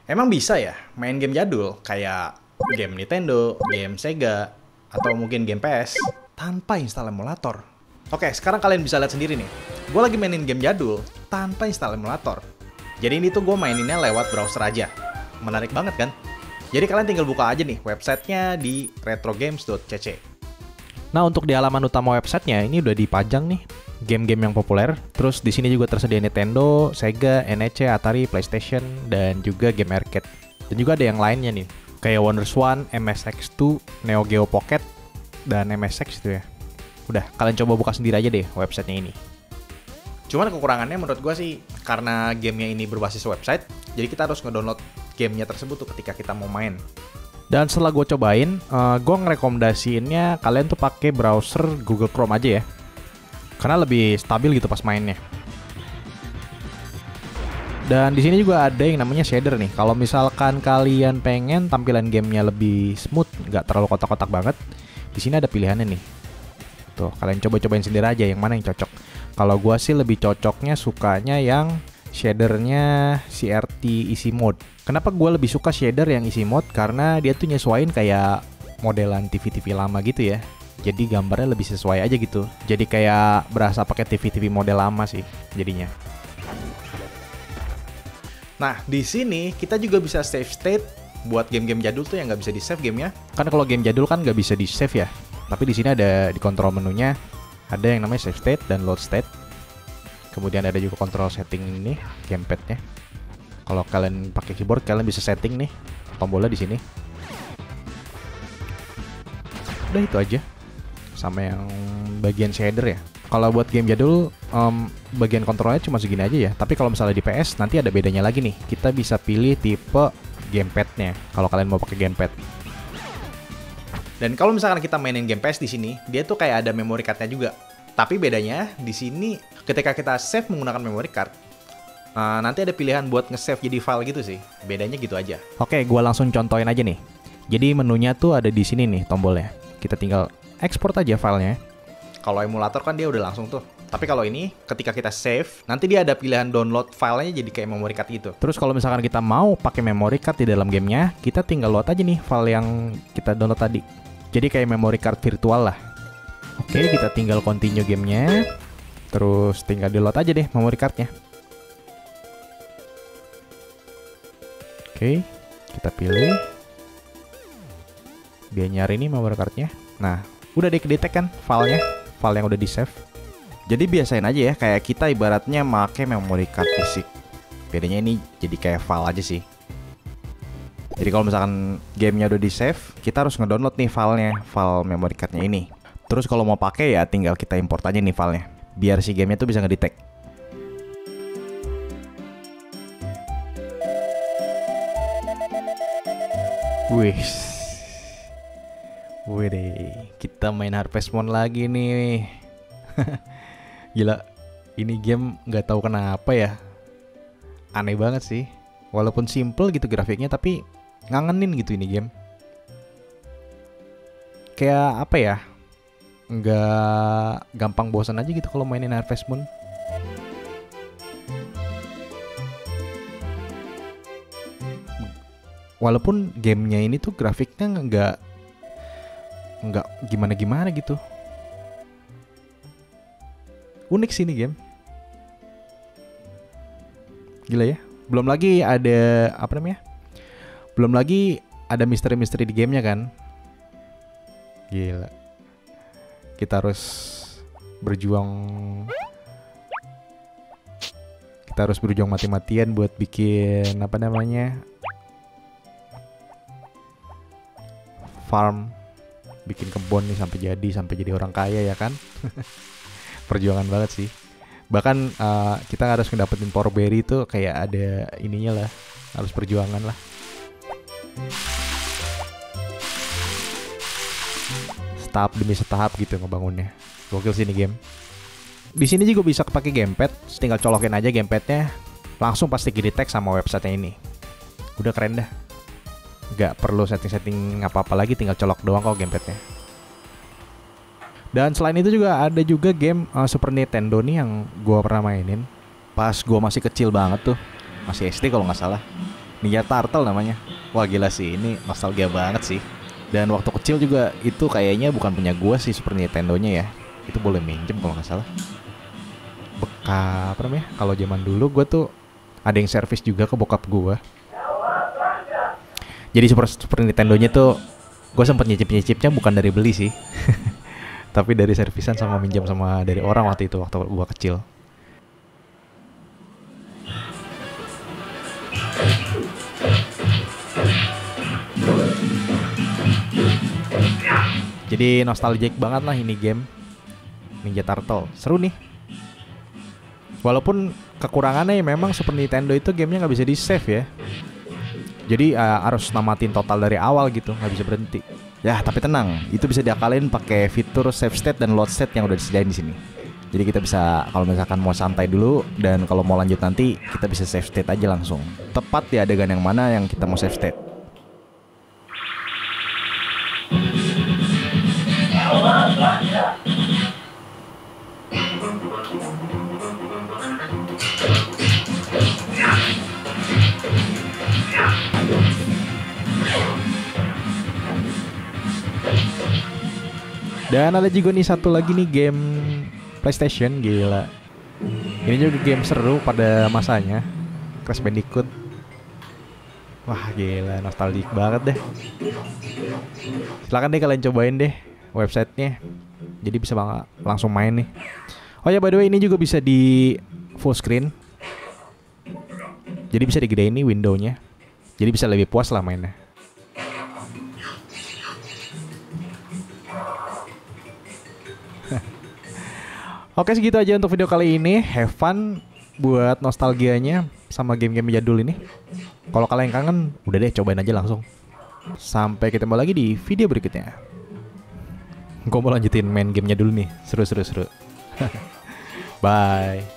Emang bisa ya main game jadul kayak game Nintendo, game Sega, atau mungkin game PS tanpa install emulator? Oke, sekarang kalian bisa lihat sendiri nih. Gue lagi mainin game jadul tanpa install emulator. Jadi ini tuh gue maininnya lewat browser aja. Menarik banget kan? Jadi kalian tinggal buka aja nih websitenya di retrogames.cc. Nah, untuk di halaman utama websitenya ini udah dipajang nih game-game yang populer. Terus di sini juga tersedia Nintendo, Sega, NEC, Atari, PlayStation, dan juga game arcade. Dan juga ada yang lainnya nih, kayak WonderSwan, MSX2, Neo Geo Pocket, dan MSX itu ya. Udah, kalian coba buka sendiri aja deh websitenya ini. Cuman kekurangannya menurut gue sih, karena gamenya ini berbasis website, jadi kita harus ngedownload gamenya tersebut tuh ketika kita mau main. Dan setelah gue cobain, gue ngerekomendasiinnya kalian tuh pakai browser Google Chrome aja ya. Karena lebih stabil gitu pas mainnya. Dan di sini juga ada yang namanya shader nih. Kalau misalkan kalian pengen tampilan gamenya lebih smooth, nggak terlalu kotak-kotak banget, di sini ada pilihannya nih. Tuh, kalian coba-cobain sendiri aja yang mana yang cocok. Kalau gue sih lebih cocoknya sukanya yang shadernya CRT Easy Mode. Kenapa gue lebih suka shader yang Easy Mode? Karena dia tuh nyesuaiin kayak modelan TV-TV lama gitu ya. Jadi gambarnya lebih sesuai aja gitu. Jadi kayak berasa pakai TV-TV model lama sih jadinya. Nah, di sini kita juga bisa save state buat game-game jadul tuh yang nggak bisa di save gamenya. Kan kalau game jadul kan nggak bisa di save ya. Tapi di sini ada di kontrol menunya ada yang namanya save state dan load state. Kemudian ada juga kontrol setting ini, gamepadnya. Kalau kalian pakai keyboard, kalian bisa setting nih tombolnya di sini. Udah itu aja. Sama yang bagian shader ya. Kalau buat game jadul, bagian kontrolnya cuma segini aja ya. Tapi kalau misalnya di PS, nanti ada bedanya lagi nih. Kita bisa pilih tipe gamepadnya. Kalau kalian mau pakai gamepad. Dan kalau misalkan kita mainin game PS di sini, dia tuh kayak ada memory card-nya juga. Tapi bedanya di sini ketika kita save menggunakan memory card, nanti ada pilihan buat nge-save jadi file gitu sih. Bedanya gitu aja. Oke, gua langsung contohin aja nih. Jadi menunya tuh ada di sini nih tombolnya. Kita tinggal export aja filenya. Kalau emulator kan dia udah langsung tuh. Tapi kalau ini ketika kita save, nanti dia ada pilihan download filenya jadi kayak memory card gitu. Terus kalau misalkan kita mau pakai memory card di dalam gamenya, kita tinggal load aja nih file yang kita download tadi. Jadi kayak memory card virtual lah. Oke, kita tinggal continue gamenya. Terus tinggal di load aja deh memory cardnya. Oke, kita pilih. Dia nyari nih memory cardnya. Nah, udah di-detect kan filenya, file yang udah di-save. Jadi biasain aja ya, kayak kita ibaratnya make memory card fisik. Bedanya ini jadi kayak file aja sih. Jadi kalau misalkan gamenya udah di-save, kita harus ngedownload nih filenya, file memory cardnya ini. Terus kalau mau pakai ya tinggal kita import aja nih filenya, biar si gamenya tuh bisa ngedetect. Wih, deh, kita main Harvest Moon lagi nih. Gila, ini game nggak tahu kenapa ya, aneh banget sih. Walaupun simple gitu grafiknya, tapi ngangenin gitu ini game. Kayak apa ya? Nggak gampang bosan aja gitu kalau mainin Harvest Moon. Walaupun gamenya ini tuh grafiknya nggak gimana-gimana gitu. Unik sih ini game. Gila ya. Belum lagi ada apa namanya? Belum lagi ada misteri-misteri di gamenya kan. Gila. Kita harus berjuang. Kita harus berjuang mati-matian buat bikin apa namanya? Farm, bikin kebun nih sampai jadi orang kaya ya kan. Perjuangan banget sih. Bahkan kita harus ngedapetin Power Berry itu kayak ada ininya lah, harus perjuangan lah. Setahap demi setahap gitu ngebangunnya. Gokil sih ini game. Di sini juga bisa pakai gamepad, tinggal colokin aja gamepadnya, langsung pasti di-detect sama websitenya ini. Udah keren dah. Gak perlu setting-setting apa-apa lagi, tinggal colok doang kok gamepadnya. Dan selain itu juga ada juga game Super Nintendo nih yang gue pernah mainin pas gue masih kecil banget tuh, masih SD kalau nggak salah. Ninja Turtle namanya. Wah gila sih, ini nostalgia banget sih. Dan waktu kecil juga itu kayaknya bukan punya gua sih Super Nintendo-nya ya. Itu boleh minjem kalau nggak salah. Apa namanya? Kalau zaman dulu gua tuh ada yang servis juga ke bokap gua. Jadi Super Nintendo-nya tuh gua sempet nyicip-nyicipnya bukan dari beli sih. Tapi dari servisan sama minjam sama dari orang waktu itu waktu gua kecil. Jadi nostalgic banget lah ini game Ninja Turtle. Seru nih. Walaupun kekurangannya memang Super Nintendo itu gamenya nggak bisa di save ya. Jadi harus namatin total dari awal gitu, nggak bisa berhenti. Ya tapi tenang, itu bisa diakalin pakai fitur save state dan load state yang udah disediain di sini. Jadi kita bisa kalau misalkan mau santai dulu dan kalau mau lanjut nanti kita bisa save state aja langsung. Tepat di adegan yang mana yang kita mau save state. Dan ada juga nih satu lagi nih game PlayStation, gila. Ini juga game seru pada masanya, Crash Bandicoot. Wah gila, nostalgic banget deh. Silakan deh kalian cobain deh websitenya. Jadi bisa langsung main nih. Oh ya by the way ini juga bisa di full screen. Jadi bisa digedein nih windownya. Jadi bisa lebih puas lah mainnya. Oke segitu aja untuk video kali ini. Have fun buat nostalgianya sama game-game jadul ini. Kalau kalian kangen, udah deh cobain aja langsung. Sampai ketemu lagi di video berikutnya. Gue mau lanjutin main gamenya dulu nih. Seru. Bye.